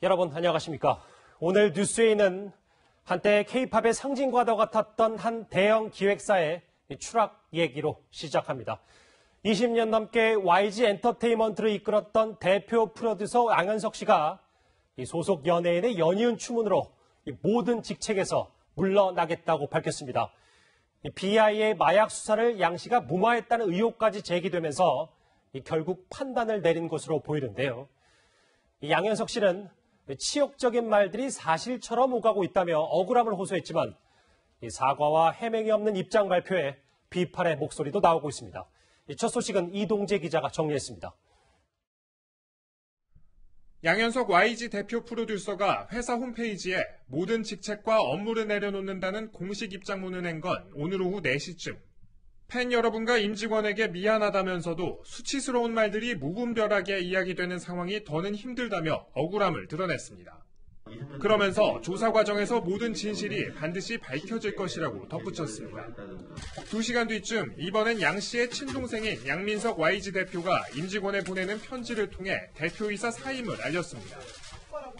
여러분 안녕하십니까? 오늘 뉴스에는 한때 K-팝의 상징과도 같았던 한 대형 기획사의 추락 얘기로 시작합니다. 20년 넘게 YG 엔터테인먼트를 이끌었던 대표 프로듀서 양현석 씨가 소속 연예인의 연이은 추문으로 모든 직책에서 물러나겠다고 밝혔습니다. BI의 마약 수사를 양 씨가 무마했다는 의혹까지 제기되면서 결국 판단을 내린 것으로 보이는데요. 양현석 씨는 치욕적인 말들이 사실처럼 오가고 있다며 억울함을 호소했지만 사과와 해명이 없는 입장 발표에 비판의 목소리도 나오고 있습니다. 첫 소식은 이동재 기자가 정리했습니다. 양현석 YG 대표 프로듀서가 회사 홈페이지에 모든 직책과 업무를 내려놓는다는 공식 입장문을 낸 건 오늘 오후 4시쯤. 팬 여러분과 임직원에게 미안하다면서도 수치스러운 말들이 무분별하게 이야기되는 상황이 더는 힘들다며 억울함을 드러냈습니다. 그러면서 조사 과정에서 모든 진실이 반드시 밝혀질 것이라고 덧붙였습니다. 2시간 뒤쯤 이번엔 양 씨의 친동생인 양민석 YG 대표가 임직원에 보내는 편지를 통해 대표이사 사임을 알렸습니다.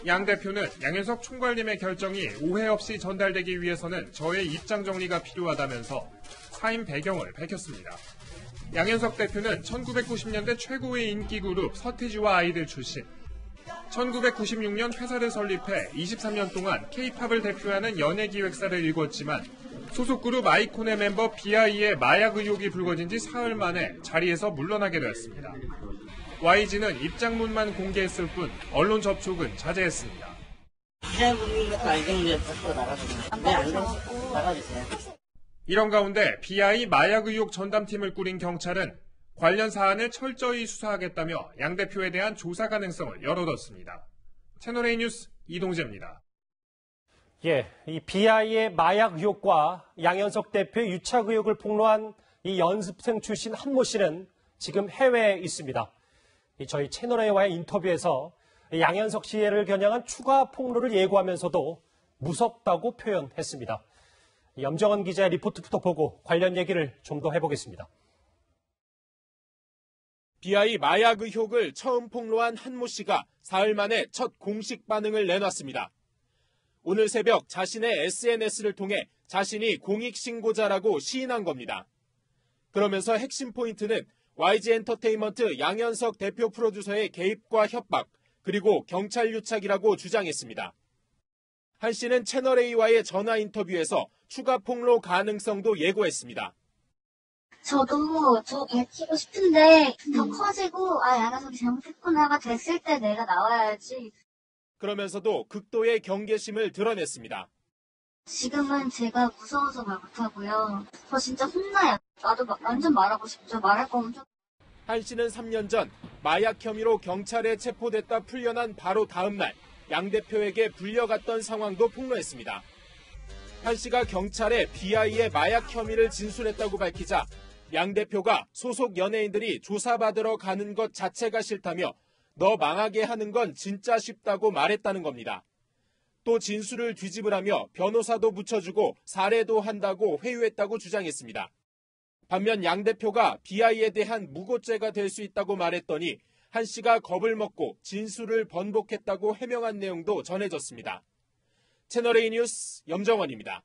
양 대표는 양현석 총괄님의 결정이 오해 없이 전달되기 위해서는 저의 입장 정리가 필요하다면서 사임 배경을 밝혔습니다. 양현석 대표는 1990년대 최고의 인기 그룹 서태지와 아이들 출신. 1996년 회사를 설립해 23년 동안 K-팝을 대표하는 연예기획사를 일궜지만 소속 그룹 아이콘의 멤버 BI의 마약 의혹이 불거진 지 사흘 만에 자리에서 물러나게 되었습니다. YG는 입장문만 공개했을 뿐 언론 접촉은 자제했습니다. 기자분인 것도 알겠는데 자꾸 나가주세요. 네, 안 되시고 나가주세요. 이런 가운데 BI 마약 의혹 전담팀을 꾸린 경찰은 관련 사안을 철저히 수사하겠다며 양 대표에 대한 조사 가능성을 열어뒀습니다. 채널A 뉴스 이동재입니다. 이 BI의 마약 의혹과 양현석 대표의 유착 의혹을 폭로한 이 연습생 출신 한모 씨는 지금 해외에 있습니다. 저희 채널A와의 인터뷰에서 양현석 씨를 겨냥한 추가 폭로를 예고하면서도 무섭다고 표현했습니다. 염정원 기자의 리포트부터 보고 관련 얘기를 좀 더 해보겠습니다. BI 마약 의혹을 처음 폭로한 한모 씨가 사흘 만에 첫 공식 반응을 내놨습니다. 오늘 새벽 자신의 SNS를 통해 자신이 공익신고자라고 시인한 겁니다. 그러면서 핵심 포인트는 YG 엔터테인먼트 양현석 대표 프로듀서의 개입과 협박, 그리고 경찰 유착이라고 주장했습니다. 한 씨는 채널A와의 전화 인터뷰에서 추가 폭로 가능성도 예고했습니다. 저도 밝히고 싶은데 더 커지고 양현석이 잘못했구나가 됐을 때 내가 나와야지. 그러면서도 극도의 경계심을 드러냈습니다. 지금은 제가 무서워서 말 못하고요. 저 진짜 혼나요. 나도 완전 말하고 싶죠. 말할 거면 좀. 한 씨는 3년 전 마약 혐의로 경찰에 체포됐다 풀려난 바로 다음 날 양 대표에게 불려갔던 상황도 폭로했습니다. 한 씨가 경찰에 BI의 마약 혐의를 진술했다고 밝히자 양 대표가 소속 연예인들이 조사받으러 가는 것 자체가 싫다며 너 망하게 하는 건 진짜 쉽다고 말했다는 겁니다. 또 진술을 뒤집으라며 변호사도 붙여주고 살해도 한다고 회유했다고 주장했습니다. 반면 양 대표가 BI에 대한 무고죄가 될 수 있다고 말했더니 한 씨가 겁을 먹고 진술을 번복했다고 해명한 내용도 전해졌습니다. 채널A 뉴스 염정원입니다.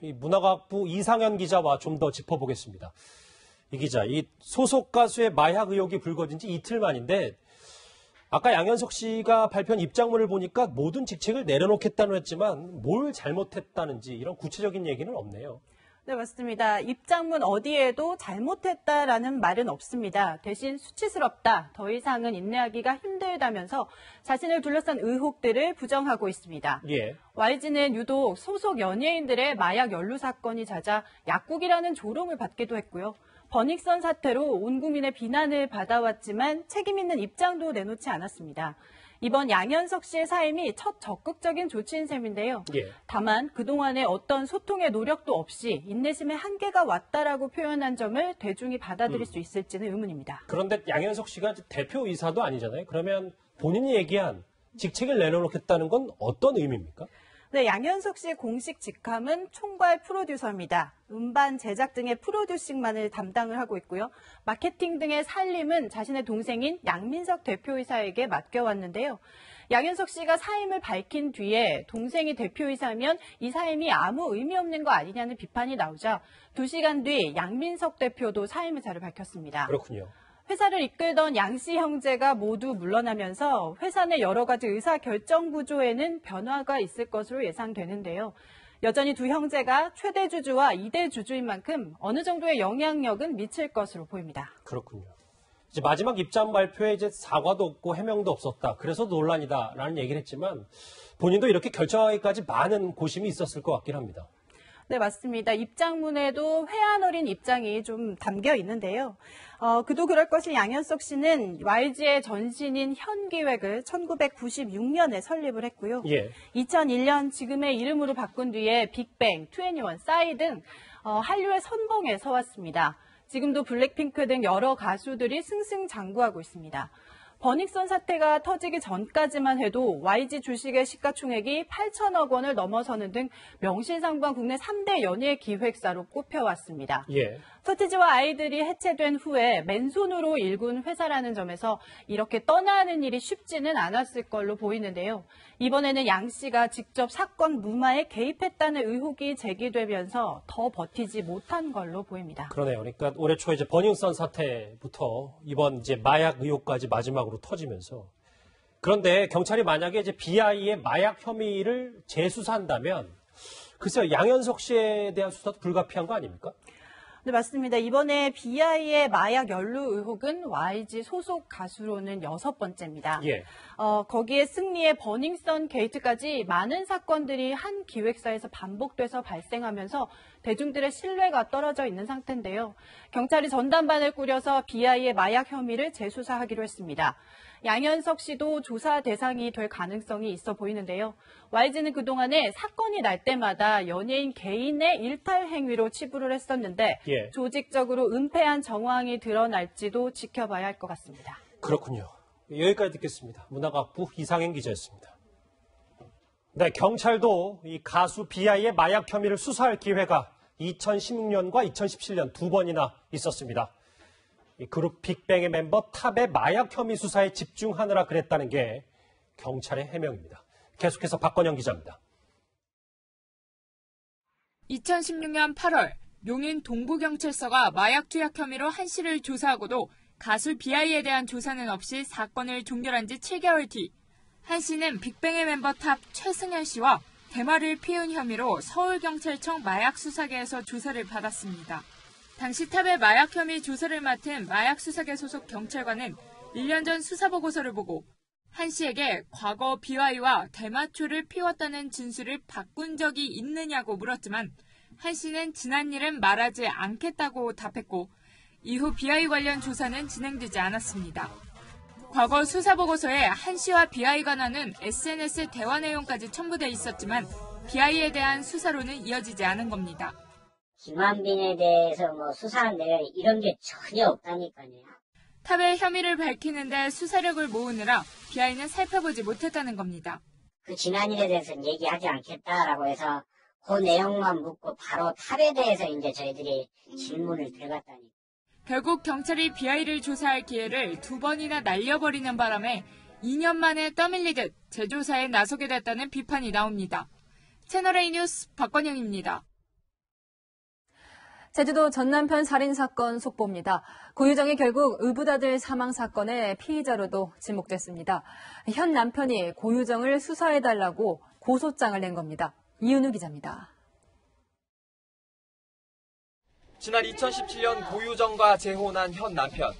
이 문화과학부 이상현 기자와 좀 더 짚어보겠습니다. 이 기자, 이 소속 가수의 마약 의혹이 불거진 지 이틀 만인데 아까 양현석 씨가 발표한 입장문을 보니까 모든 직책을 내려놓겠다는 했지만 뭘 잘못했다는지 이런 구체적인 얘기는 없네요. 네, 맞습니다. 입장문 어디에도 잘못했다라는 말은 없습니다. 대신 수치스럽다, 더 이상은 인내하기가 힘들다면서 자신을 둘러싼 의혹들을 부정하고 있습니다. YG는 유독 소속 연예인들의 마약 연루 사건이 잦아 약국이라는 조롱을 받기도 했고요. 버닉선 사태로 온 국민의 비난을 받아왔지만 책임 있는 입장도 내놓지 않았습니다. 이번 양현석 씨의 사임이 첫 적극적인 조치인 셈인데요. 다만 그동안의 어떤 소통의 노력도 없이 인내심의 한계가 왔다라고 표현한 점을 대중이 받아들일 수 있을지는 의문입니다. 그런데 양현석 씨가 대표이사도 아니잖아요. 그러면 본인이 얘기한 직책을 내려놓겠다는 건 어떤 의미입니까? 네, 양현석 씨의 공식 직함은 총괄 프로듀서입니다. 음반 제작 등의 프로듀싱만을 담당을 하고 있고요. 마케팅 등의 살림은 자신의 동생인 양민석 대표이사에게 맡겨왔는데요. 양현석 씨가 사임을 밝힌 뒤에 동생이 대표이사면 이 사임이 아무 의미 없는 거 아니냐는 비판이 나오자 2시간 뒤 양민석 대표도 사임 의사를 밝혔습니다. 그렇군요. 회사를 이끌던 양씨 형제가 모두 물러나면서 회사 내 여러 가지 의사결정 구조에는 변화가 있을 것으로 예상되는데요. 여전히 두 형제가 최대 주주와 2대 주주인 만큼 어느 정도의 영향력은 미칠 것으로 보입니다. 그렇군요. 이제 마지막 입장 발표에 이제 사과도 없고 해명도 없었다. 그래서 논란이다라는 얘기를 했지만 본인도 이렇게 결정하기까지 많은 고심이 있었을 것 같긴 합니다. 네, 맞습니다. 입장문에도 회한 어린 입장이 좀 담겨 있는데요. 그도 그럴 것이 양현석 씨는 YG의 전신인 현기획을 1996년에 설립을 했고요. 예. 2001년 지금의 이름으로 바꾼 뒤에 빅뱅, 21, 싸이 등 한류의 선봉에 서왔습니다. 지금도 블랙핑크 등 여러 가수들이 승승장구하고 있습니다. 버닝썬 사태가 터지기 전까지만 해도 YG 주식의 시가총액이 8천억 원을 넘어서는 등 명실상부한 국내 3대 연예 기획사로 꼽혀왔습니다. 예. 서티지와 아이들이 해체된 후에 맨손으로 일군 회사라는 점에서 이렇게 떠나는 일이 쉽지는 않았을 걸로 보이는데요. 이번에는 양 씨가 직접 사건 무마에 개입했다는 의혹이 제기되면서 더 버티지 못한 걸로 보입니다. 그러네요. 그러니까 올해 초에 이제 버닝썬 사태부터 이번 이제 마약 의혹까지 마지막으로 터지면서 그런데 경찰이 만약에 이제 BI의 마약 혐의를 재수사한다면 글쎄요, 양현석 씨에 대한 수사도 불가피한 거 아닙니까? 네, 맞습니다. 이번에 BI의 마약 연루 의혹은 YG 소속 가수로는 6번째입니다. 예. 거기에 승리의 버닝썬 게이트까지 많은 사건들이 한 기획사에서 반복돼서 발생하면서 대중들의 신뢰가 떨어져 있는 상태인데요. 경찰이 전담반을 꾸려서 BI의 마약 혐의를 재수사하기로 했습니다. 양현석 씨도 조사 대상이 될 가능성이 있어 보이는데요. YG는 그동안에 사건이 날 때마다 연예인 개인의 일탈 행위로 치부를 했었는데 예. 조직적으로 은폐한 정황이 드러날지도 지켜봐야 할 것 같습니다. 그렇군요. 여기까지 듣겠습니다. 문화과학부 이상행 기자였습니다. 네, 경찰도 이 가수 BI의 마약 혐의를 수사할 기회가 2016년과 2017년 두 번이나 있었습니다. 이 그룹 빅뱅의 멤버 탑의 마약 혐의 수사에 집중하느라 그랬다는 게 경찰의 해명입니다. 계속해서 박건영 기자입니다. 2016년 8월 용인 동부경찰서가 마약 투약 혐의로 한 씨를 조사하고도 가수 BI에 대한 조사는 없이 사건을 종결한 지 7개월 뒤 한 씨는 빅뱅의 멤버 탑 최승현 씨와 대마를 피운 혐의로 서울경찰청 마약수사계에서 조사를 받았습니다. 당시 탑의 마약 혐의 조사를 맡은 마약수사계 소속 경찰관은 1년 전 수사보고서를 보고 한 씨에게 과거 BI와 대마초를 피웠다는 진술을 바꾼 적이 있느냐고 물었지만 한 씨는 지난 일은 말하지 않겠다고 답했고 이후 BI 관련 조사는 진행되지 않았습니다. 과거 수사보고서에 한 씨와 BI가 나눈 SNS 대화 내용까지 첨부돼 있었지만 BI에 대한 수사로는 이어지지 않은 겁니다. 김한빈에 대해서 수사한 내용 이런 게 전혀 없다니까요. 탑의 혐의를 밝히는데 수사력을 모으느라 BI는 살펴보지 못했다는 겁니다. 그 지난 일에 대해서는 얘기하지 않겠다라고 해서 그 내용만 묻고 바로 탑에 대해서 이제 저희들이 질문을 들어갔다니. 결국 경찰이 BI를 조사할 기회를 2번이나 날려버리는 바람에 2년 만에 떠밀리듯 재조사에 나서게 됐다는 비판이 나옵니다. 채널A 뉴스 박건영입니다. 제주도 전남편 살인사건 속보입니다. 고유정이 결국 의붓아들 사망 사건의 피의자로도 지목됐습니다. 현 남편이 고유정을 수사해달라고 고소장을 낸 겁니다. 이은우 기자입니다. 지난 2017년 고유정과 재혼한 현 남편.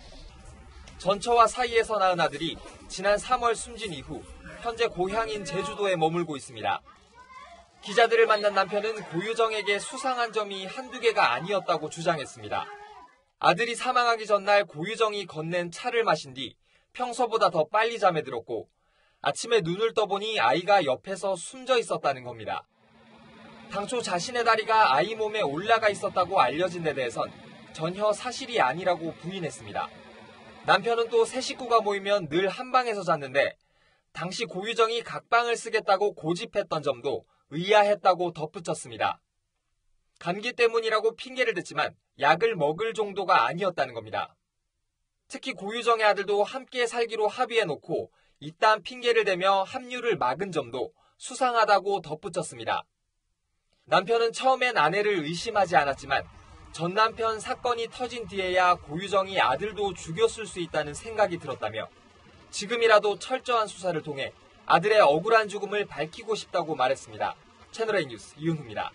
전처와 사이에서 낳은 아들이 지난 3월 숨진 이후 현재 고향인 제주도에 머물고 있습니다. 기자들을 만난 남편은 고유정에게 수상한 점이 한두 개가 아니었다고 주장했습니다. 아들이 사망하기 전날 고유정이 건넨 차를 마신 뒤 평소보다 더 빨리 잠에 들었고 아침에 눈을 떠보니 아이가 옆에서 숨져 있었다는 겁니다. 당초 자신의 다리가 아이 몸에 올라가 있었다고 알려진 데 대해선 전혀 사실이 아니라고 부인했습니다. 남편은 또 세 식구가 모이면 늘 한 방에서 잤는데 당시 고유정이 각방을 쓰겠다고 고집했던 점도 의아했다고 덧붙였습니다. 감기 때문이라고 핑계를 댔지만 약을 먹을 정도가 아니었다는 겁니다. 특히 고유정의 아들도 함께 살기로 합의해놓고 이딴 핑계를 대며 합류를 막은 점도 수상하다고 덧붙였습니다. 남편은 처음엔 아내를 의심하지 않았지만 전 남편 사건이 터진 뒤에야 고유정이 아들도 죽였을 수 있다는 생각이 들었다며 지금이라도 철저한 수사를 통해 아들의 억울한 죽음을 밝히고 싶다고 말했습니다. 채널A 뉴스 이윤후입니다.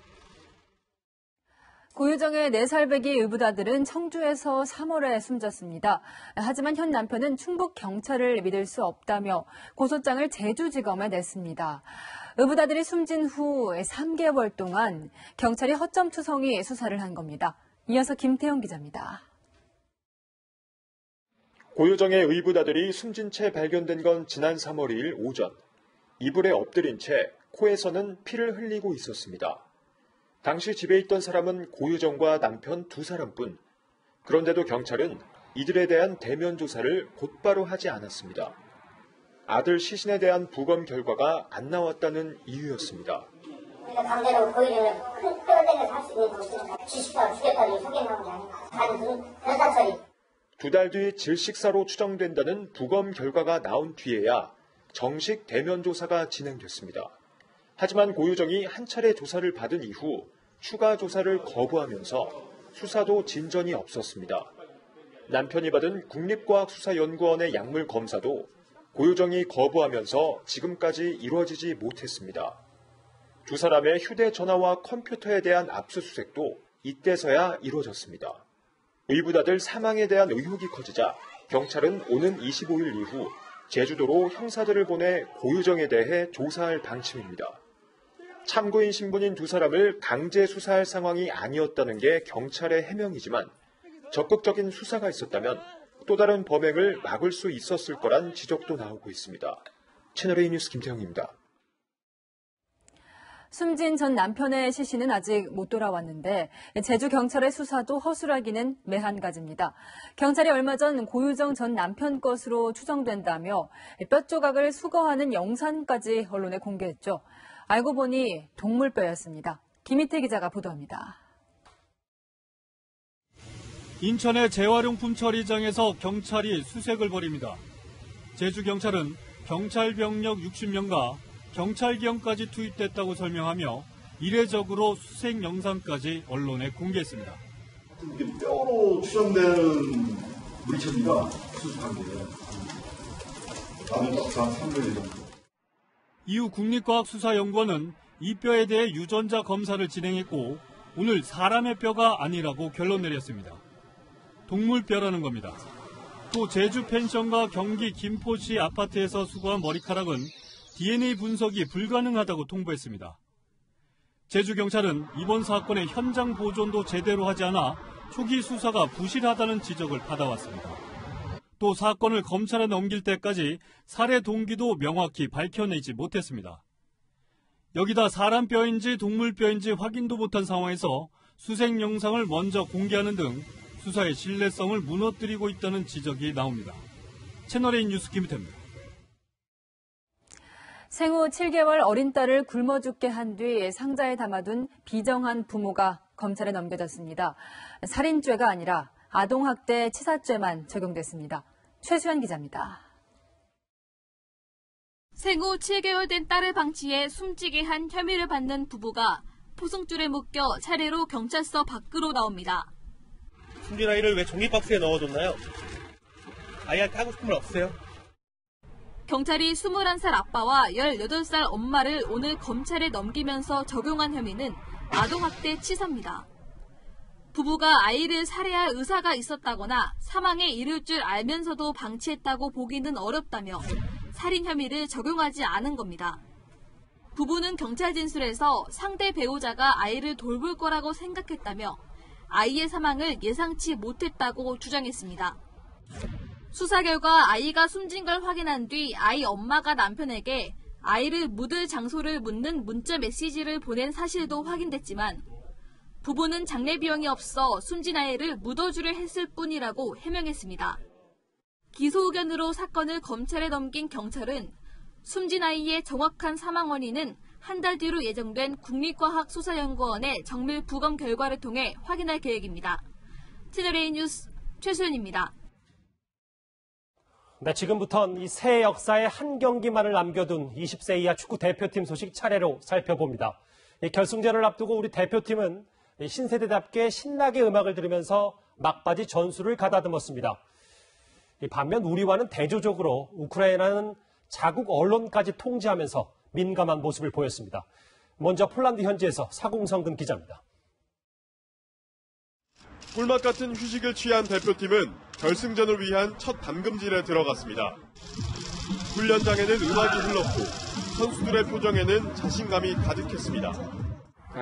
고유정의 4살배기 의붓아들은 청주에서 3월에 숨졌습니다. 하지만 현 남편은 충북 경찰을 믿을 수 없다며 고소장을 제주지검에 냈습니다. 의붓아들이 숨진 후 3개월 동안 경찰이 허점투성이 수사를 한 겁니다. 이어서 김태형 기자입니다. 고유정의 의붓아들이 숨진 채 발견된 건 지난 3월 2일 오전. 이불에 엎드린 채 코에서는 피를 흘리고 있었습니다. 당시 집에 있던 사람은 고유정과 남편 2사람뿐. 그런데도 경찰은 이들에 대한 대면 조사를 곧바로 하지 않았습니다. 아들 시신에 대한 부검 결과가 안 나왔다는 이유였습니다. 우리가 강제로 고유정을 큰 떼어내서 할 수 있는 것이니까 주식사로 죽였다는 소개 나온 게 아닌가. 다른 변사처리. 2달 뒤 질식사로 추정된다는 부검 결과가 나온 뒤에야 정식 대면 조사가 진행됐습니다. 하지만 고유정이 한 차례 조사를 받은 이후 추가 조사를 거부하면서 수사도 진전이 없었습니다. 남편이 받은 국립과학수사연구원의 약물 검사도 고유정이 거부하면서 지금까지 이루어지지 못했습니다. 2사람의 휴대전화와 컴퓨터에 대한 압수수색도 이때서야 이루어졌습니다. 의붓아들 사망에 대한 의혹이 커지자 경찰은 오는 25일 이후 제주도로 형사들을 보내 고유정에 대해 조사할 방침입니다. 참고인 신분인 2사람을 강제 수사할 상황이 아니었다는 게 경찰의 해명이지만 적극적인 수사가 있었다면 또 다른 범행을 막을 수 있었을 거란 지적도 나오고 있습니다. 채널A 뉴스 김태형입니다. 숨진 전 남편의 시신은 아직 못 돌아왔는데 제주 경찰의 수사도 허술하기는 매한가지입니다. 경찰이 얼마 전 고유정 전 남편 것으로 추정된다며 뼈 조각을 수거하는 영상까지 언론에 공개했죠. 알고 보니 동물뼈였습니다. 김희태 기자가 보도합니다. 인천의 재활용품 처리장에서 경찰이 수색을 벌입니다. 제주경찰은 경찰 병력 60명과 경찰기형까지 투입됐다고 설명하며 이례적으로 수색 영상까지 언론에 공개했습니다. 뼈로 추정되는 물체가 수습한 게 나는 한 3일 정도. 이후 국립과학수사연구원은 이 뼈에 대해 유전자 검사를 진행했고 오늘 사람의 뼈가 아니라고 결론 내렸습니다. 동물뼈라는 겁니다. 또 제주 펜션과 경기 김포시 아파트에서 수거한 머리카락은 DNA 분석이 불가능하다고 통보했습니다. 제주경찰은 이번 사건의 현장 보존도 제대로 하지 않아 초기 수사가 부실하다는 지적을 받아왔습니다. 또 사건을 검찰에 넘길 때까지 살해 동기도 명확히 밝혀내지 못했습니다. 여기다 사람 뼈인지 동물 뼈인지 확인도 못한 상황에서 수색 영상을 먼저 공개하는 등 수사의 신뢰성을 무너뜨리고 있다는 지적이 나옵니다. 채널A 뉴스 김희태입니다. 생후 7개월 어린 딸을 굶어 죽게 한 뒤 상자에 담아둔 비정한 부모가 검찰에 넘겨졌습니다. 살인죄가 아니라 아동학대 치사죄만 적용됐습니다. 최수연 기자입니다. 생후 7개월 된 딸을 방치해 숨지게 한 혐의를 받는 부부가 포승줄에 묶여 차례로 경찰서 밖으로 나옵니다. 숨진 아이를 왜 종이박스에 넣어뒀나요? 아이한테 하고 싶은 말 없으세요? 경찰이 21살 아빠와 18살 엄마를 오늘 검찰에 넘기면서 적용한 혐의는 아동학대 치사입니다. 부부가 아이를 살해할 의사가 있었다거나 사망에 이를 줄 알면서도 방치했다고 보기는 어렵다며 살인 혐의를 적용하지 않은 겁니다. 부부는 경찰 진술에서 상대 배우자가 아이를 돌볼 거라고 생각했다며 아이의 사망을 예상치 못했다고 주장했습니다. 수사 결과 아이가 숨진 걸 확인한 뒤 아이 엄마가 남편에게 아이를 묻을 장소를 묻는 문자 메시지를 보낸 사실도 확인됐지만 부부는 장례 비용이 없어 숨진 아이를 묻어주려 했을 뿐이라고 해명했습니다. 기소 의견으로 사건을 검찰에 넘긴 경찰은 숨진 아이의 정확한 사망 원인은 한 달 뒤로 예정된 국립과학수사연구원의 정밀 부검 결과를 통해 확인할 계획입니다. 채널A 뉴스 최수연입니다. 네, 지금부터는 이 새 역사의 한 경기만을 남겨둔 20세 이하 축구 대표팀 소식 차례로 살펴봅니다. 이 결승전을 앞두고 우리 대표팀은 신세대답게 신나게 음악을 들으면서 막바지 전술을 가다듬었습니다. 반면 우리와는 대조적으로 우크라이나는 자국 언론까지 통제하면서 민감한 모습을 보였습니다. 먼저 폴란드 현지에서 사공성근 기자입니다. 꿀맛 같은 휴식을 취한 대표팀은 결승전을 위한 첫 담금질에 들어갔습니다. 훈련장에는 음악이 흘렀고 선수들의 표정에는 자신감이 가득했습니다.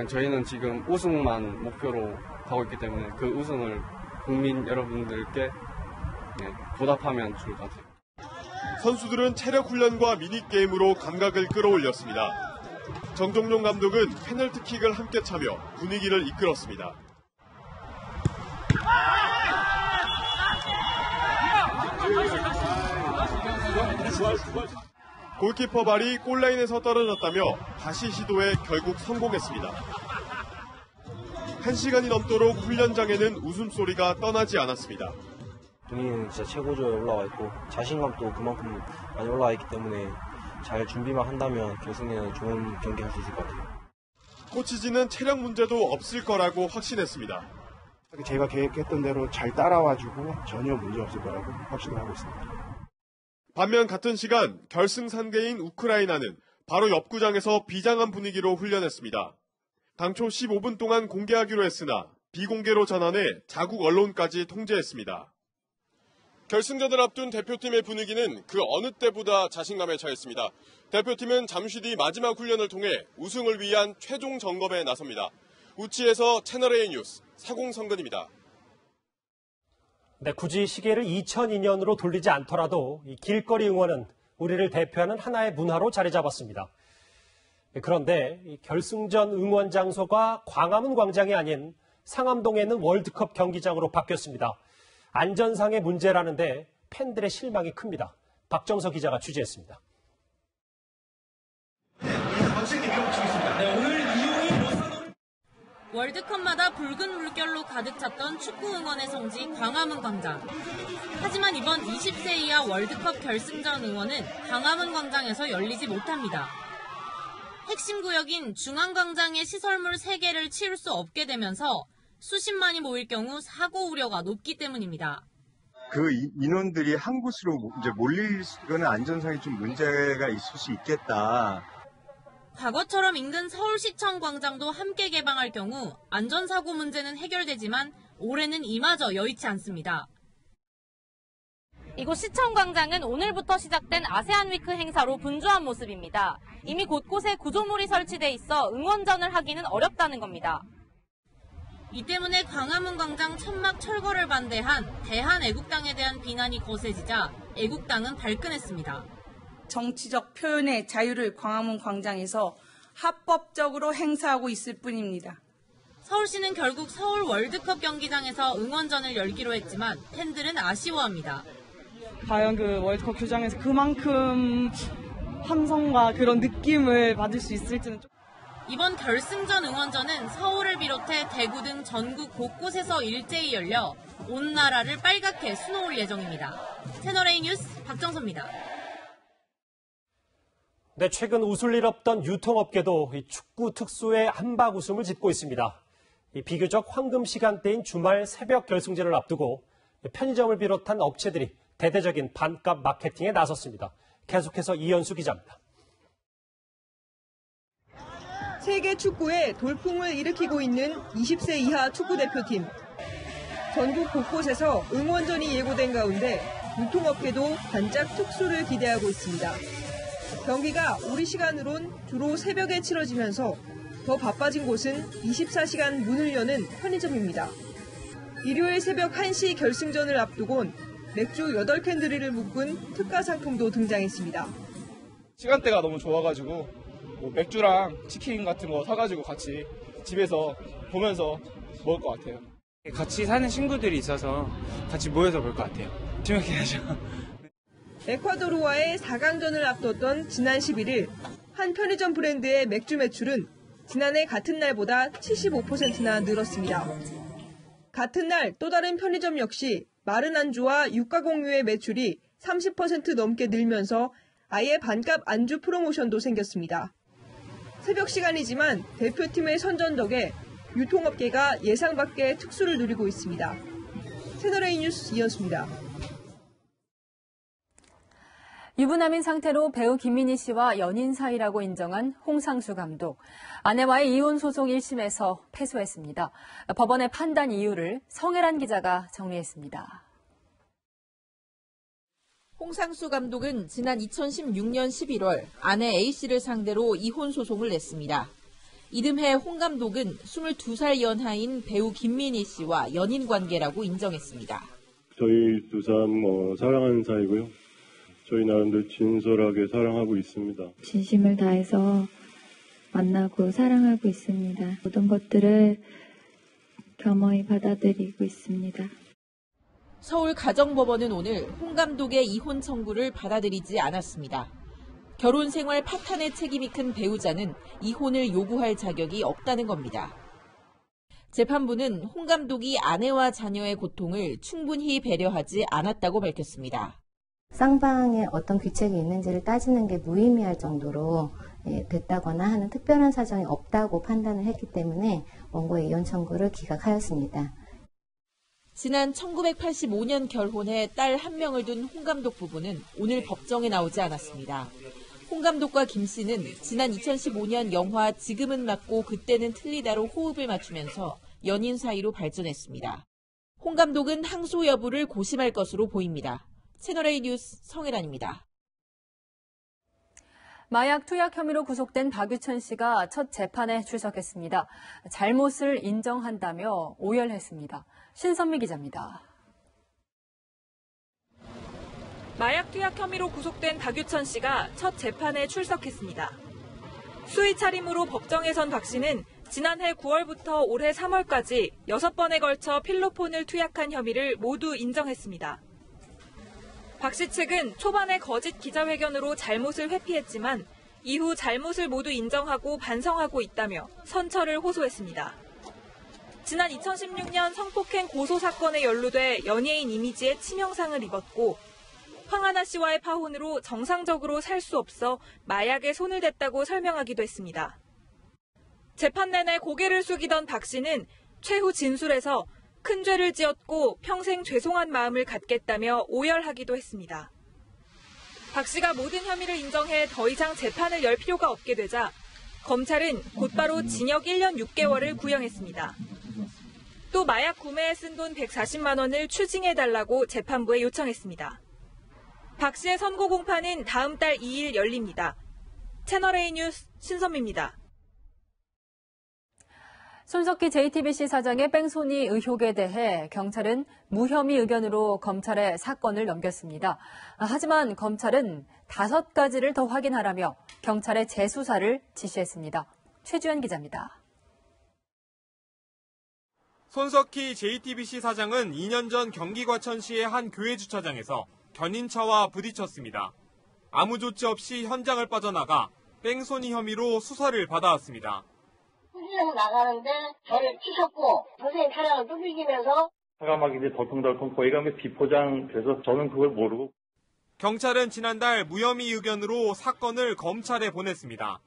저희는 지금 우승만 목표로 가고 있기 때문에 그 우승을 국민 여러분들께 보답하면 좋을 것 같아요. 선수들은 체력 훈련과 미니게임으로 감각을 끌어올렸습니다. 정종용 감독은 페널티킥을 함께 차며 분위기를 이끌었습니다. 골키퍼 발이 골라인에서 떨어졌다며 다시 시도해 결국 성공했습니다. 1시간이 넘도록 훈련장에는 웃음소리가 떠나지 않았습니다. 분위기는 진짜 최고조에 올라와 있고 자신감도 그만큼 많이 올라와 있기 때문에 잘 준비만 한다면 결승에는 좋은 경기 할 수 있을 것 같아요. 코치진은 체력 문제도 없을 거라고 확신했습니다. 제가 계획했던 대로 잘 따라와주고 전혀 문제 없을 거라고 확신을 하고 있습니다. 반면 같은 시간 결승 상대인 우크라이나는 바로 옆 구장에서 비장한 분위기로 훈련했습니다. 당초 15분 동안 공개하기로 했으나 비공개로 전환해 자국 언론까지 통제했습니다. 결승전을 앞둔 대표팀의 분위기는 그 어느 때보다 자신감에 차있습니다. 대표팀은 잠시 뒤 마지막 훈련을 통해 우승을 위한 최종 점검에 나섭니다. 우치에서 채널A 뉴스 사공성근입니다. 네, 굳이 시계를 2002년으로 돌리지 않더라도 이 길거리 응원은 우리를 대표하는 하나의 문화로 자리 잡았습니다. 그런데 이 결승전 응원 장소가 광화문 광장이 아닌 상암동에 있는 월드컵 경기장으로 바뀌었습니다. 안전상의 문제라는데 팬들의 실망이 큽니다. 박정서 기자가 취재했습니다. 월드컵마다 붉은 물결로 가득 찼던 축구 응원의 성지 광화문 광장. 하지만 이번 20세 이하 월드컵 결승전 응원은 광화문 광장에서 열리지 못합니다. 핵심 구역인 중앙광장의 시설물 3개를 치울 수 없게 되면서 수십만이 모일 경우 사고 우려가 높기 때문입니다. 그 인원들이 한 곳으로 이제 몰릴 거는 안전상에 좀 문제가 있을 수 있겠다. 과거처럼 인근 서울시청 광장도 함께 개방할 경우 안전사고 문제는 해결되지만 올해는 이마저 여의치 않습니다. 이곳 시청광장은 오늘부터 시작된 아세안 위크 행사로 분주한 모습입니다. 이미 곳곳에 구조물이 설치돼 있어 응원전을 하기는 어렵다는 겁니다. 이 때문에 광화문 광장 천막 철거를 반대한 대한애국당에 대한 비난이 거세지자 애국당은 발끈했습니다. 정치적 표현의 자유를 광화문 광장에서 합법적으로 행사하고 있을 뿐입니다. 서울시는 결국 서울 월드컵 경기장에서 응원전을 열기로 했지만 팬들은 아쉬워합니다. 과연 그 월드컵 규정에서 그만큼 함성과 그런 느낌을 받을 수 있을지는 좀... 이번 결승전 응원전은 서울을 비롯해 대구 등 전국 곳곳에서 일제히 열려 온 나라를 빨갛게 수놓을 예정입니다. 채널A 뉴스 박정서입니다. 네, 최근 웃을 일 없던 유통업계도 이 축구 특수의 한박 웃음을 짚고 있습니다. 이 비교적 황금 시간대인 주말 새벽 결승전을 앞두고 편의점을 비롯한 업체들이 대대적인 반값 마케팅에 나섰습니다. 계속해서 이현수 기자입니다. 세계 축구에 돌풍을 일으키고 있는 20세 이하 축구대표팀. 전국 곳곳에서 응원전이 예고된 가운데 유통업계도 반짝 특수를 기대하고 있습니다. 경기가 우리 시간으론 주로 새벽에 치러지면서 더 바빠진 곳은 24시간 문을 여는 편의점입니다. 일요일 새벽 1시 결승전을 앞두곤 맥주 8캔들을 묶은 특가 상품도 등장했습니다. 시간대가 너무 좋아가지고 맥주랑 치킨 같은 거 사가지고 같이 집에서 보면서 먹을 것 같아요. 같이 사는 친구들이 있어서 같이 모여서 볼 것 같아요. 재밌게 하죠. 에콰도르와의 4강전을 앞뒀던 지난 11일 한 편의점 브랜드의 맥주 매출은 지난해 같은 날보다 75%나 늘었습니다. 같은 날 또 다른 편의점 역시 마른 안주와 육가공유의 매출이 30% 넘게 늘면서 아예 반값 안주 프로모션도 생겼습니다. 새벽 시간이지만 대표팀의 선전 덕에 유통업계가 예상 밖의 특수를 누리고 있습니다. 채널A 뉴스 이현수입니다. 유부남인 상태로 배우 김민희 씨와 연인 사이라고 인정한 홍상수 감독. 아내와의 이혼 소송 1심에서 패소했습니다. 법원의 판단 이유를 성혜란 기자가 정리했습니다. 홍상수 감독은 지난 2016년 11월 아내 A씨를 상대로 이혼 소송을 냈습니다. 이듬해 홍 감독은 22살 연하인 배우 김민희 씨와 연인 관계라고 인정했습니다. 저희 두 사람 사랑하는 사이고요. 저희 나름대로 진솔하게 사랑하고 있습니다. 진심을 다해서 만나고 사랑하고 있습니다. 모든 것들을 겸허히 받아들이고 있습니다. 서울가정법원은 오늘 홍 감독의 이혼 청구를 받아들이지 않았습니다. 결혼 생활 파탄의 책임이 큰 배우자는 이혼을 요구할 자격이 없다는 겁니다. 재판부는 홍 감독이 아내와 자녀의 고통을 충분히 배려하지 않았다고 밝혔습니다. 쌍방에 어떤 귀책이 있는지를 따지는 게 무의미할 정도로 됐다거나 하는 특별한 사정이 없다고 판단을 했기 때문에 원고의 이혼 청구를 기각하였습니다. 지난 1985년 결혼해 딸 1명을 둔 홍 감독 부부는 오늘 법정에 나오지 않았습니다. 홍 감독과 김 씨는 지난 2015년 영화 지금은 맞고 그때는 틀리다로 호흡을 맞추면서 연인 사이로 발전했습니다. 홍 감독은 항소 여부를 고심할 것으로 보입니다. 채널A 뉴스 성혜란입니다. 마약 투약 혐의로 구속된 박유천 씨가 첫 재판에 출석했습니다. 잘못을 인정한다며 오열했습니다. 신선미 기자입니다. 마약 투약 혐의로 구속된 박유천 씨가 첫 재판에 출석했습니다. 수의 차림으로 법정에 선 박 씨는 지난해 9월부터 올해 3월까지 6번에 걸쳐 필로폰을 투약한 혐의를 모두 인정했습니다. 박 씨 측은 초반에 거짓 기자회견으로 잘못을 회피했지만 이후 잘못을 모두 인정하고 반성하고 있다며 선처를 호소했습니다. 지난 2016년 성폭행 고소 사건에 연루돼 연예인 이미지에 치명상을 입었고 황하나 씨와의 파혼으로 정상적으로 살 수 없어 마약에 손을 댔다고 설명하기도 했습니다. 재판 내내 고개를 숙이던 박 씨는 최후 진술에서 큰 죄를 지었고 평생 죄송한 마음을 갖겠다며 오열하기도 했습니다. 박 씨가 모든 혐의를 인정해 더 이상 재판을 열 필요가 없게 되자 검찰은 곧바로 징역 1년 6개월을 구형했습니다. 또 마약 구매에 쓴 돈 140만 원을 추징해달라고 재판부에 요청했습니다. 박 씨의 선고 공판은 다음 달 2일 열립니다. 채널A 뉴스 신선미입니다. 손석희 JTBC 사장의 뺑소니 의혹에 대해 경찰은 무혐의 의견으로 검찰에 사건을 넘겼습니다. 하지만 검찰은 5가지를 더 확인하라며 경찰에 재수사를 지시했습니다. 최주연 기자입니다. 손석희 JTBC 사장은 2년 전 경기 과천시의 한 교회 주차장에서 견인차와 부딪혔습니다. 아무 조치 없이 현장을 빠져나가 뺑소니 혐의로 수사를 받아왔습니다. 수리장 나가는데 저를 치셨고 선생님 차량을 두들기면서 사과막 이제 덜컹덜컹 거리감에 비포장돼서 저는 그걸 모르고. 경찰은 지난달 무혐의 의견으로 사건을 검찰에 보냈습니다.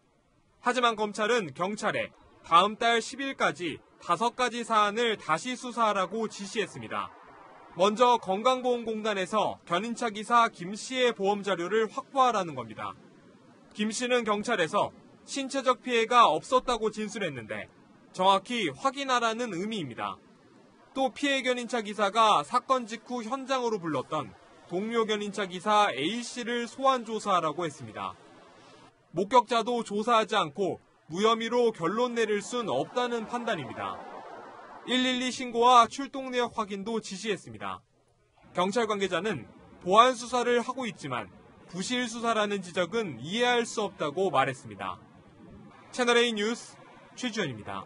하지만 검찰은 경찰에 다음 달 10일까지 5가지 사안을 다시 수사하라고 지시했습니다. 먼저 건강보험공단에서 견인차 기사 김 씨의 보험 자료를 확보하라는 겁니다. 김 씨는 경찰에서 신체적 피해가 없었다고 진술했는데 정확히 확인하라는 의미입니다. 또 피해 견인차 기사가 사건 직후 현장으로 불렀던 동료 견인차 기사 A씨를 소환 조사하라고 했습니다. 목격자도 조사하지 않고 무혐의로 결론 내릴 순 없다는 판단입니다. 112 신고와 출동 내역 확인도 지시했습니다. 경찰 관계자는 보안 수사를 하고 있지만 부실 수사라는 지적은 이해할 수 없다고 말했습니다. 채널A 뉴스 최주연입니다.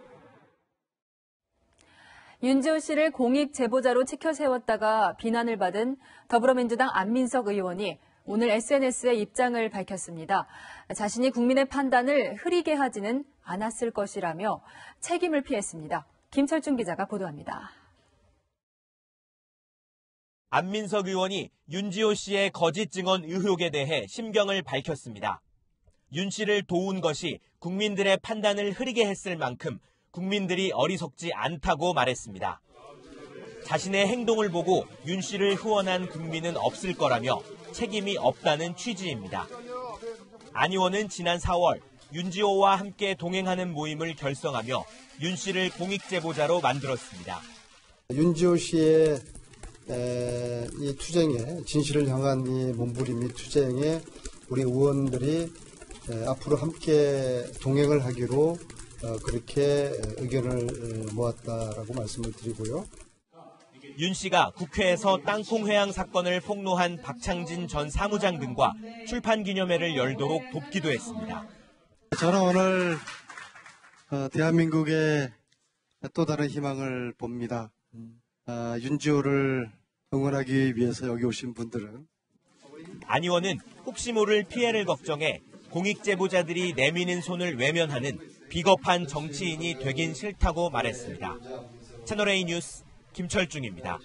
윤지호 씨를 공익 제보자로 치켜 세웠다가 비난을 받은 더불어민주당 안민석 의원이 오늘 SNS에 입장을 밝혔습니다. 자신이 국민의 판단을 흐리게 하지는 않았을 것이라며 책임을 피했습니다. 김철중 기자가 보도합니다. 안민석 의원이 윤지호 씨의 거짓 증언 의혹에 대해 심경을 밝혔습니다. 윤 씨를 도운 것이 국민들의 판단을 흐리게 했을 만큼 국민들이 어리석지 않다고 말했습니다. 자신의 행동을 보고 윤 씨를 후원한 국민은 없을 거라며 책임이 없다는 취지입니다. 안 의원은 지난 4월 윤지호와 함께 동행하는 모임을 결성하며 윤 씨를 공익제보자로 만들었습니다. 윤지호 씨의 이 투쟁에, 진실을 향한 이 몸부림, 이 투쟁에 우리 의원들이 앞으로 함께 동행을 하기로 그렇게 의견을 모았다라고 말씀을 드리고요. 윤 씨가 국회에서 땅콩 회항 사건을 폭로한 박창진 전 사무장 등과 출판 기념회를 열도록 돕기도 했습니다. 저는 오늘 대한민국의 또 다른 희망을 봅니다. 윤지호를 응원하기 위해서 여기 오신 분들은. 안 의원은 혹시 모를 피해를 걱정해 공익제보자들이 내미는 손을 외면하는 비겁한 정치인이 되긴 싫다고 말했습니다. 채널A 뉴스 김철중입니다.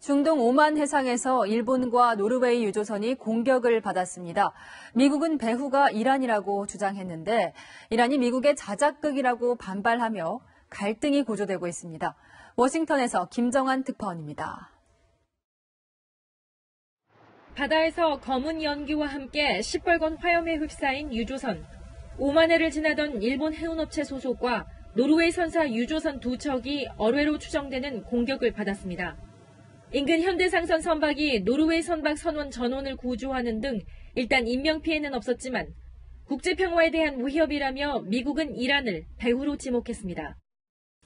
중동 오만 해상에서 일본과 노르웨이 유조선이 공격을 받았습니다. 미국은 배후가 이란이라고 주장했는데 이란이 미국의 자작극이라고 반발하며 갈등이 고조되고 있습니다. 워싱턴에서 김정한 특파원입니다. 바다에서 검은 연기와 함께 시뻘건 화염에 휩싸인 유조선. 오만해를 지나던 일본 해운업체 소속과 노르웨이 선사 유조선 두 척이 어뢰로 추정되는 공격을 받았습니다. 인근 현대상선 선박이 노르웨이 선박 선원 전원을 구조하는 등 일단 인명피해는 없었지만 국제평화에 대한 위협이라며 미국은 이란을 배후로 지목했습니다.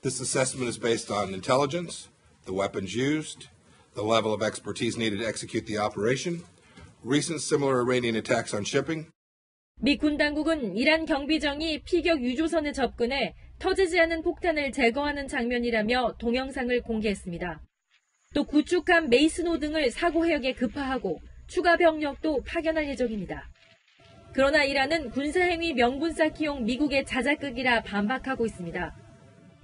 This assessment is based on intelligence, the weapons used, the level of expertise needed to execute the operation, recent similar Iranian attacks on shipping. 미 군 당국은 이란 경비정이 피격 유조선에 접근해 터지지 않은 폭탄을 제거하는 장면이라며 동영상을 공개했습니다. 또 구축함 메이스노 등을 사고 해역에 급파하고 추가 병력도 파견할 예정입니다. 그러나 이란은 군사행위 명분 쌓기용 미국의 자작극이라 반박하고 있습니다.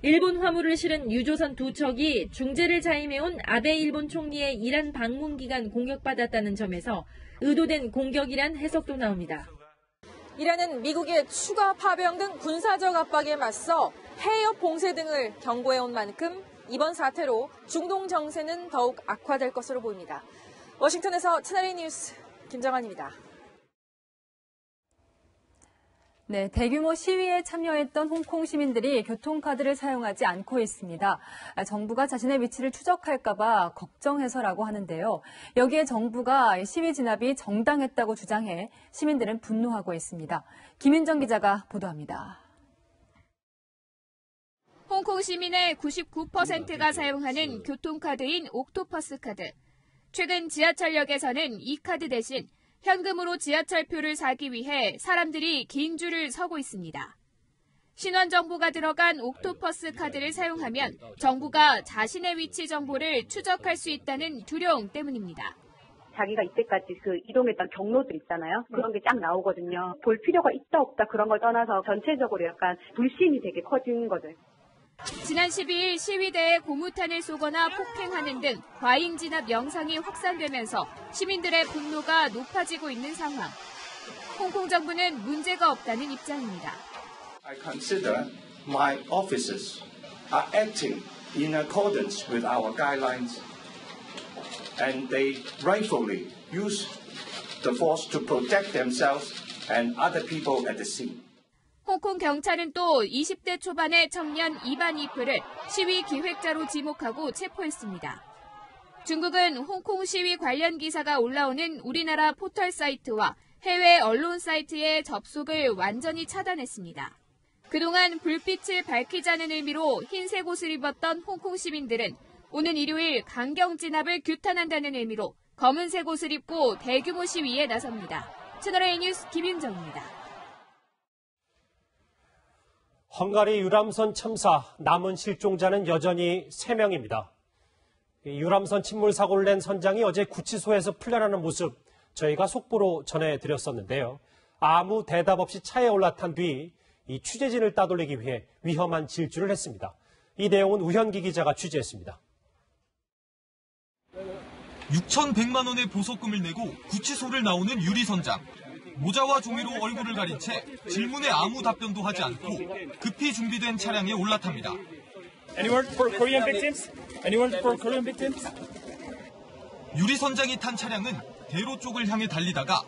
일본 화물을 실은 유조선 두 척이 중재를 자임해온 아베 일본 총리의 이란 방문 기간 공격받았다는 점에서 의도된 공격이란 해석도 나옵니다. 이란은 미국의 추가 파병 등 군사적 압박에 맞서 해협 봉쇄 등을 경고해온 만큼 이번 사태로 중동 정세는 더욱 악화될 것으로 보입니다. 워싱턴에서 채널A 뉴스 김정한입니다. 네, 대규모 시위에 참여했던 홍콩 시민들이 교통카드를 사용하지 않고 있습니다. 정부가 자신의 위치를 추적할까 봐 걱정해서라고 하는데요. 여기에 정부가 시위 진압이 정당했다고 주장해 시민들은 분노하고 있습니다. 김윤정 기자가 보도합니다. 홍콩 시민의 99%가 사용하는 교통카드인 옥토퍼스 카드. 최근 지하철역에서는 이 카드 대신 현금으로 지하철표를 사기 위해 사람들이 긴 줄을 서고 있습니다. 신원 정보가 들어간 옥토퍼스 카드를 사용하면 정부가 자신의 위치 정보를 추적할 수 있다는 두려움 때문입니다. 자기가 이때까지 이동했던 경로들 있잖아요. 그런 게 쫙 나오거든요. 볼 필요가 있다 없다 그런 걸 떠나서 전체적으로 약간 불신이 되게 커진 거죠. 지난 12일 시위대에 고무탄을 쏘거나 폭행하는 등 과잉 진압 영상이 확산되면서 시민들의 분노가 높아지고 있는 상황. 홍콩 정부는 문제가 없다는 입장입니다. I consider my officers are acting in accordance with our guidelines and they rightfully use the force to protect themselves and other people at the scene. 홍콩 경찰은 또 20대 초반의 청년 이반 이프를 시위 기획자로 지목하고 체포했습니다. 중국은 홍콩 시위 관련 기사가 올라오는 우리나라 포털 사이트와 해외 언론 사이트의 접속을 완전히 차단했습니다. 그동안 불빛을 밝히자는 의미로 흰색 옷을 입었던 홍콩 시민들은 오는 일요일 강경 진압을 규탄한다는 의미로 검은색 옷을 입고 대규모 시위에 나섭니다. 채널A 뉴스 김윤정입니다. 헝가리 유람선 참사 남은 실종자는 여전히 3명입니다. 유람선 침몰 사고를 낸 선장이 어제 구치소에서 풀려나는 모습 저희가 속보로 전해드렸었는데요. 아무 대답 없이 차에 올라탄 뒤 이 취재진을 따돌리기 위해 위험한 질주를 했습니다. 이 내용은 우현기 기자가 취재했습니다. 6,100만 원의 보석금을 내고 구치소를 나오는 유리선장. 모자와 종이로 얼굴을 가린 채 질문에 아무 답변도 하지 않고 급히 준비된 차량에 올라탑니다. Anyone for Korean victims? Anyone for Korean victims? 유리선장이 탄 차량은 대로 쪽을 향해 달리다가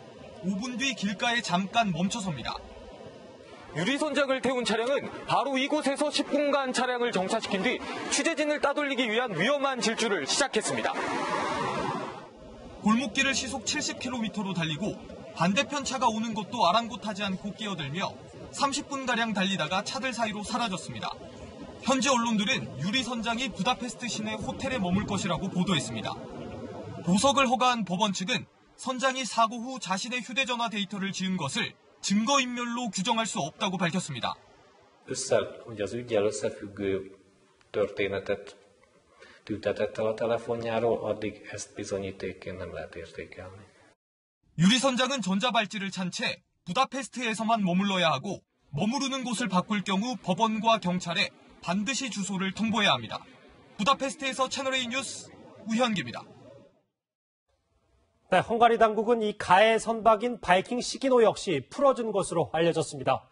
5분 뒤 길가에 잠깐 멈춰섭니다. 유리선장을 태운 차량은 바로 이곳에서 10분간 차량을 정차시킨 뒤 취재진을 따돌리기 위한 위험한 질주를 시작했습니다. 골목길을 시속 70km로 달리고 반대편 차가 오는 것도 아랑곳하지 않고 끼어들며 30분가량 달리다가 차들 사이로 사라졌습니다. 현지 언론들은 유리선장이 부다페스트 시내 호텔에 머물 것이라고 보도했습니다. 보석을 허가한 법원 측은 선장이 사고 후 자신의 휴대전화 데이터를 지운 것을 증거인멸로 규정할 수 없다고 밝혔습니다. Ugye az üggyel összefüggő történetet tüntetett el a telefonjáról, addig ezt bizonyítékként nem lehet értékelni. 유리선장은 전자발찌를 찬 채 부다페스트에서만 머물러야 하고 머무르는 곳을 바꿀 경우 법원과 경찰에 반드시 주소를 통보해야 합니다. 부다페스트에서 채널A 뉴스 우현기입니다. 네, 헝가리 당국은 이 가해 선박인 바이킹 시기노 역시 풀어준 것으로 알려졌습니다.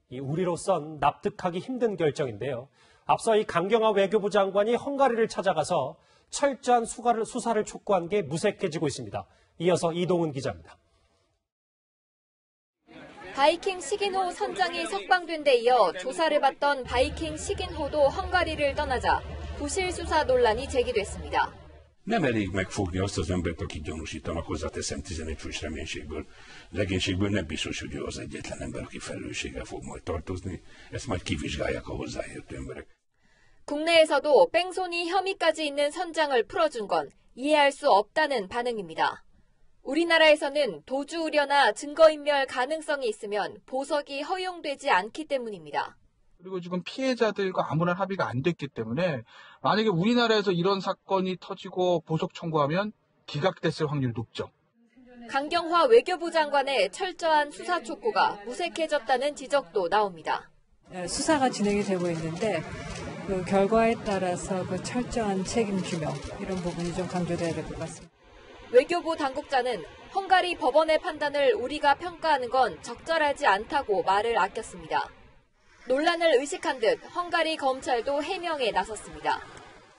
이 우리로선 납득하기 힘든 결정인데요. 앞서 이 강경화 외교부 장관이 헝가리를 찾아가서 철저한 수사를 촉구한 게 무색해지고 있습니다. 이어서 이동훈 기자입니다. 바이킹 시기노 선장이 석방된 데 이어 조사를 받던 바이킹 시긴호도 헝가리를 떠나자 부실 수사 논란이 제기됐습니다. Nem elég megfogni azt az embert, akit gyanúsítanak, hozzáteszem 11 fős reménységből. Legénységből nem biztos, hogy ő az egyetlen ember, aki felelősséggel fog majd tartozni. Ezt majd kivizsgálják a hozzáértő emberek. 국내에서도 뺑소니 혐의까지 있는 선장을 풀어준 건 이해할 수 없다는 반응입니다. 우리나라에서는 도주 우려나 증거인멸 가능성이 있으면 보석이 허용되지 않기 때문입니다. 그리고 지금 피해자들과 아무런 합의가 안 됐기 때문에 만약에 우리나라에서 이런 사건이 터지고 보석 청구하면 기각됐을 확률이 높죠. 강경화 외교부 장관의 철저한 수사 촉구가 무색해졌다는 지적도 나옵니다. 수사가 진행이 되고 있는데 그 결과에 따라서 그 철저한 책임 규명 이런 부분이 좀 강조돼야 될 것 같습니다. 외교부 당국자는 헝가리 법원의 판단을 우리가 평가하는 건 적절하지 않다고 말을 아꼈습니다. 논란을 의식한 듯 헝가리 검찰도 해명에 나섰습니다.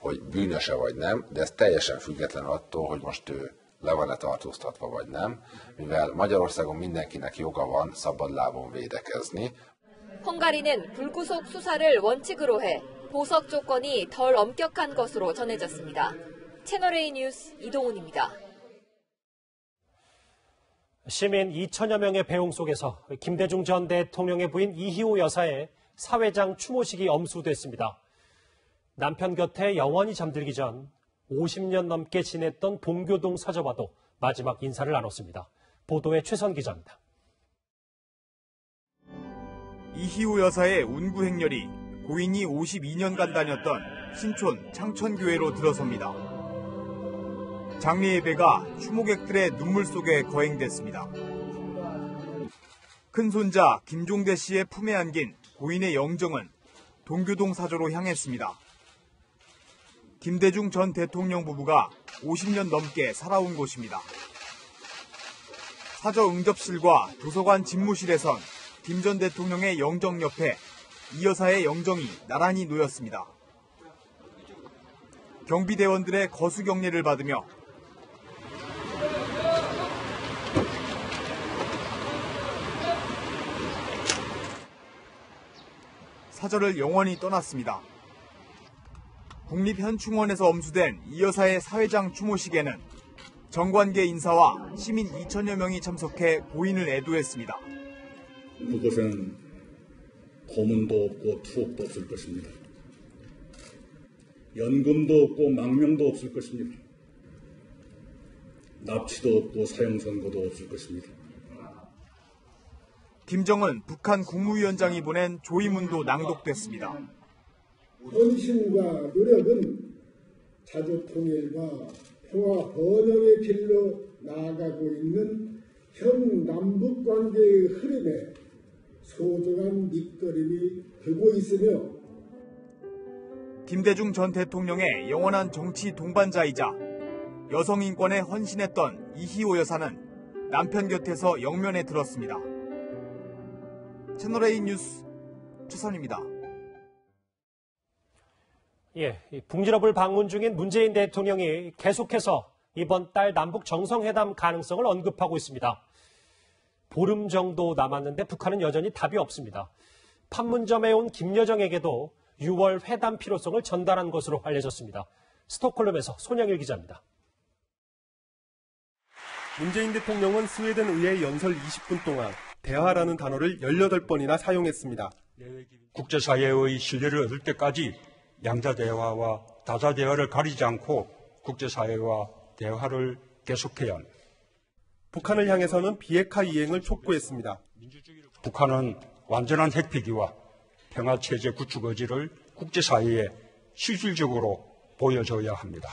Hogy bűnöse vagy nem, de ez teljesen független attól, hogy most ő le van-e tartóztatva vagy nem, mivel Magyarországon mindenkinek joga van szabadlábon védekezni. 헝가리는 불구속 수사를 원칙으로 해 보석 조건이 덜 엄격한 것으로 전해졌습니다. 채널A 뉴스 이동훈입니다. 시민 2천여 명의 배웅 속에서 김대중 전 대통령의 부인 이희호 여사의 사회장 추모식이 엄수됐습니다. 남편 곁에 영원히 잠들기 전 50년 넘게 지냈던 봉교동 사저와도 마지막 인사를 나눴습니다. 보도에 최선 기자입니다. 이희호 여사의 운구 행렬이 고인이 52년간 다녔던 신촌 창천교회로 들어섭니다. 장례 예배가 추모객들의 눈물 속에 거행됐습니다. 큰손자 김종대 씨의 품에 안긴 고인의 영정은 동교동 사저로 향했습니다. 김대중 전 대통령 부부가 50년 넘게 살아온 곳입니다. 사저 응접실과 도서관 집무실에선 김 전 대통령의 영정 옆에 이 여사의 영정이 나란히 놓였습니다. 경비대원들의 거수 경례를 받으며 사저를 영원히 떠났습니다. 국립현충원에서 엄수된 이 여사의 사회장 추모식에는 정관계 인사와 시민 2천여 명이 참석해 고인을 애도했습니다. 그곳은 고문도 없고 투옥도 없을 것입니다. 연금도 없고 망명도 없을 것입니다. 납치도 없고 사형선고도 없을 것입니다. 김정은 북한 국무위원장이 보낸 조의문도 낭독됐습니다. 헌신과 노력은 사조 통일과 평화 번영의 길로 나아가고 있는 현 남북 관계의 흐름에 소중한 밑거름이 되고 있으며 김대중 전 대통령의 영원한 정치 동반자이자 여성 인권에 헌신했던 이희호 여사는 남편 곁에서 영면에 들었습니다. 채널A 뉴스 최선입니다. 예, 북유럽을 방문 중인 문재인 대통령이 계속해서 이번 달 남북 정상회담 가능성을 언급하고 있습니다. 보름 정도 남았는데 북한은 여전히 답이 없습니다. 판문점에 온 김여정에게도 6월 회담 필요성을 전달한 것으로 알려졌습니다. 스톡홀름에서 손영일 기자입니다. 문재인 대통령은 스웨덴 의회 연설 20분 동안 대화라는 단어를 18번이나 사용했습니다. 국제사회의 신뢰를 얻을 때까지 양자 대화와 다자 대화를 가리지 않고 국제사회와 대화를 계속해야 합니다. 북한을 향해서는 비핵화 이행을 촉구했습니다. 북한은 완전한 핵폐기와 평화체제 구축 의지를 국제사회에 실질적으로 보여줘야 합니다.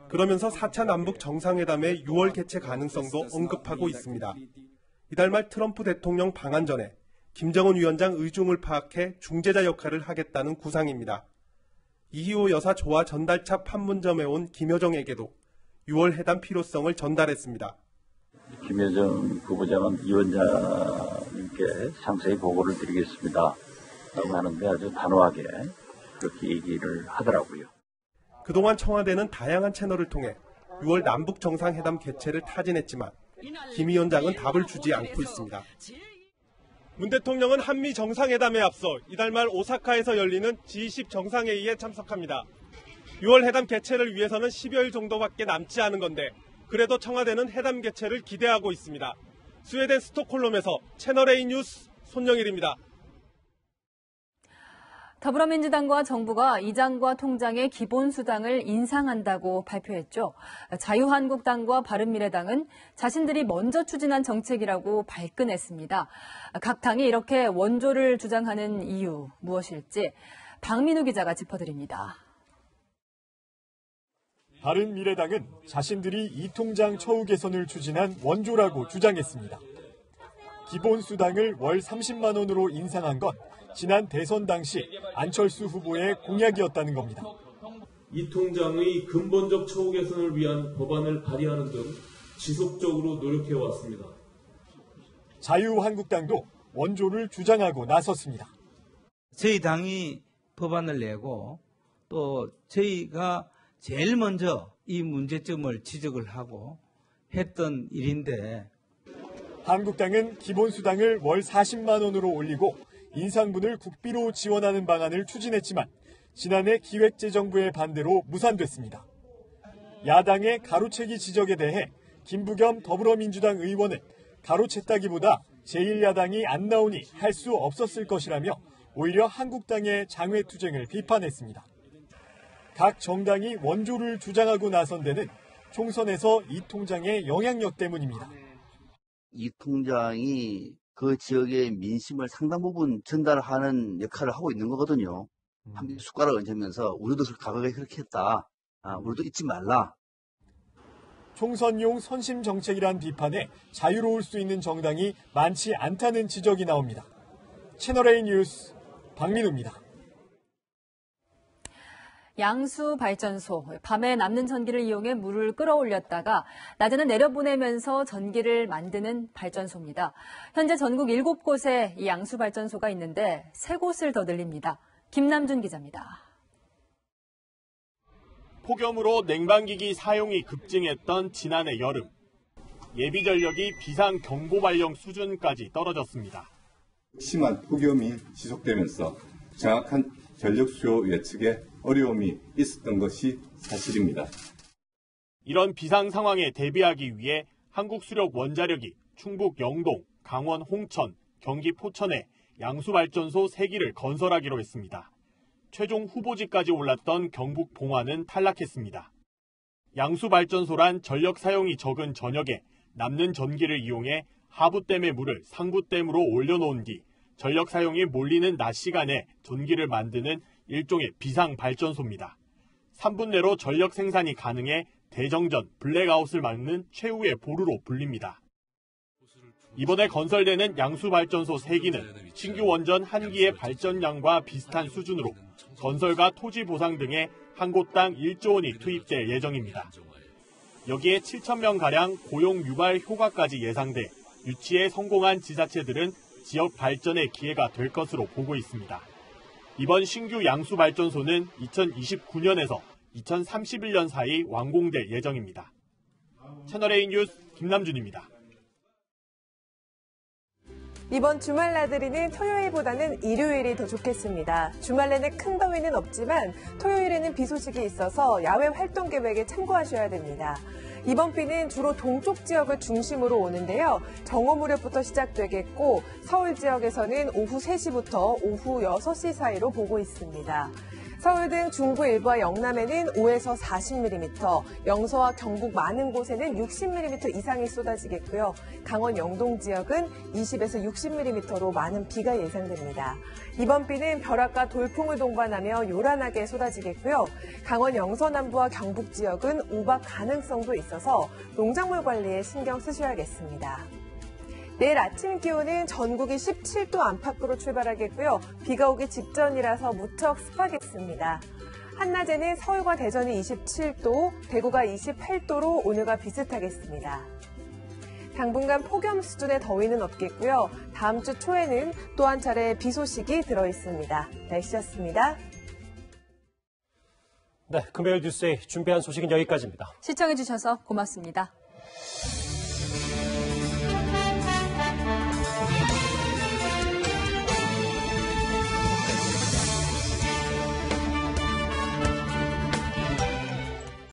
그러면서 4차 남북 정상회담의 6월 개최 가능성도 언급하고 있습니다. 이달 말 트럼프 대통령 방한 전에 김정은 위원장 의중을 파악해 중재자 역할을 하겠다는 구상입니다. 이희호 여사 조화 전달차 판문점에 온 김여정에게도 6월 회담 필요성을 전달했습니다. 김여정 후보자는 위원장님께 상세히 보고를 드리겠습니다. 라고 하는데 아주 단호하게 그렇게 얘기를 하더라고요. 그동안 청와대는 다양한 채널을 통해 6월 남북 정상회담 개최를 타진했지만 김 위원장은 답을 주지 않고 있습니다. 문 대통령은 한미 정상회담에 앞서 이달 말 오사카에서 열리는 G20 정상회의에 참석합니다. 6월 회담 개최를 위해서는 10여일 정도밖에 남지 않은 건데 그래도 청와대는 회담 개최를 기대하고 있습니다. 스웨덴 스톡홀름에서 채널A 뉴스 손영일입니다. 더불어민주당과 정부가 이장과 통장의 기본수당을 인상한다고 발표했죠. 자유한국당과 바른미래당은 자신들이 먼저 추진한 정책이라고 발끈했습니다. 각 당이 이렇게 원조를 주장하는 이유 무엇일지 박민우 기자가 짚어드립니다. 바른미래당은 자신들이 이 통장 처우 개선을 추진한 원조라고 주장했습니다. 기본수당을 월 30만 원으로 인상한 건 지난 대선 당시 안철수 후보의 공약이었다는 겁니다. 이 통장의 근본적 처우 개선을 위한 법안을 발의하는 등 지속적으로 노력해왔습니다. 자유한국당도 원조를 주장하고 나섰습니다. 저희 당이 법안을 내고 또 저희가 제일 먼저 이 문제점을 지적을 하고 했던 일인데 한국당은 기본수당을 월 40만 원으로 올리고 인상분을 국비로 지원하는 방안을 추진했지만 지난해 기획재정부의 반대로 무산됐습니다. 야당의 가로채기 지적에 대해 김부겸 더불어민주당 의원은 가로챘다기보다 제1야당이 안 나오니 할 수 없었을 것이라며 오히려 한국당의 장외투쟁을 비판했습니다. 각 정당이 원조를 주장하고 나선 데는 총선에서 이 통장의 영향력 때문입니다. 이 통장이 그 지역의 민심을 상당 부분 전달하는 역할을 하고 있는 거거든요. 한 숟가락을 얹으면서 우리도 과거에 그렇게 했다. 우리도 잊지 말라. 총선용 선심 정책이란 비판에 자유로울 수 있는 정당이 많지 않다는 지적이 나옵니다. 채널A 뉴스 박민우입니다. 양수 발전소, 밤에 남는 전기를 이용해 물을 끌어올렸다가 낮에는 내려보내면서 전기를 만드는 발전소입니다. 현재 전국 7곳에 이 양수 발전소가 있는데 3곳을 더 늘립니다. 김남준 기자입니다. 폭염으로 냉방기기 사용이 급증했던 지난해 여름. 예비전력이 비상경보 발령 수준까지 떨어졌습니다. 심한 폭염이 지속되면서 정확한 전력 수요 예측에 어려움이 있었던 것이 사실입니다. 이런 비상 상황에 대비하기 위해 한국수력원자력이 충북 영동, 강원 홍천, 경기 포천에 양수발전소 3기를 건설하기로 했습니다. 최종 후보지까지 올랐던 경북 봉화는 탈락했습니다. 양수발전소란 전력 사용이 적은 저녁에 남는 전기를 이용해 하부댐의 물을 상부댐으로 올려놓은 뒤 전력 사용이 몰리는 낮 시간에 전기를 만드는 일종의 비상발전소입니다. 3분 내로 전력 생산이 가능해 대정전, 블랙아웃을 막는 최후의 보루로 불립니다. 이번에 건설되는 양수발전소 3기는 신규 원전 1기의 발전량과 비슷한 수준으로 건설과 토지 보상 등에 한 곳당 1조 원이 투입될 예정입니다. 여기에 7,000명가량 고용 유발 효과까지 예상돼 유치에 성공한 지자체들은 지역 발전의 기회가 될 것으로 보고 있습니다. 이번 신규 양수발전소는 2029년에서 2031년 사이 완공될 예정입니다. 채널A 뉴스 김남준입니다. 이번 주말 나들이는 토요일보다는 일요일이 더 좋겠습니다. 주말 내내 큰 더위는 없지만 토요일에는 비 소식이 있어서 야외 활동 계획에 참고하셔야 됩니다. 이번 비는 주로 동쪽 지역을 중심으로 오는데요. 정오 무렵부터 시작되겠고 서울 지역에서는 오후 3시부터 오후 6시 사이로 보고 있습니다. 서울 등 중부 일부와 영남에는 5에서 40mm, 영서와 경북 많은 곳에는 60mm 이상이 쏟아지겠고요. 강원 영동 지역은 20에서 60mm로 많은 비가 예상됩니다. 이번 비는 벼락과 돌풍을 동반하며 요란하게 쏟아지겠고요. 강원 영서 남부와 경북 지역은 우박 가능성도 있어서 농작물 관리에 신경 쓰셔야겠습니다. 내일 아침 기온은 전국이 17도 안팎으로 출발하겠고요. 비가 오기 직전이라서 무척 습하겠습니다. 한낮에는 서울과 대전이 27도, 대구가 28도로 오늘과 비슷하겠습니다. 당분간 폭염 수준의 더위는 없겠고요. 다음 주 초에는 또 한 차례 비 소식이 들어있습니다. 날씨였습니다. 네, 금요일 뉴스에 준비한 소식은 여기까지입니다. 시청해주셔서 고맙습니다.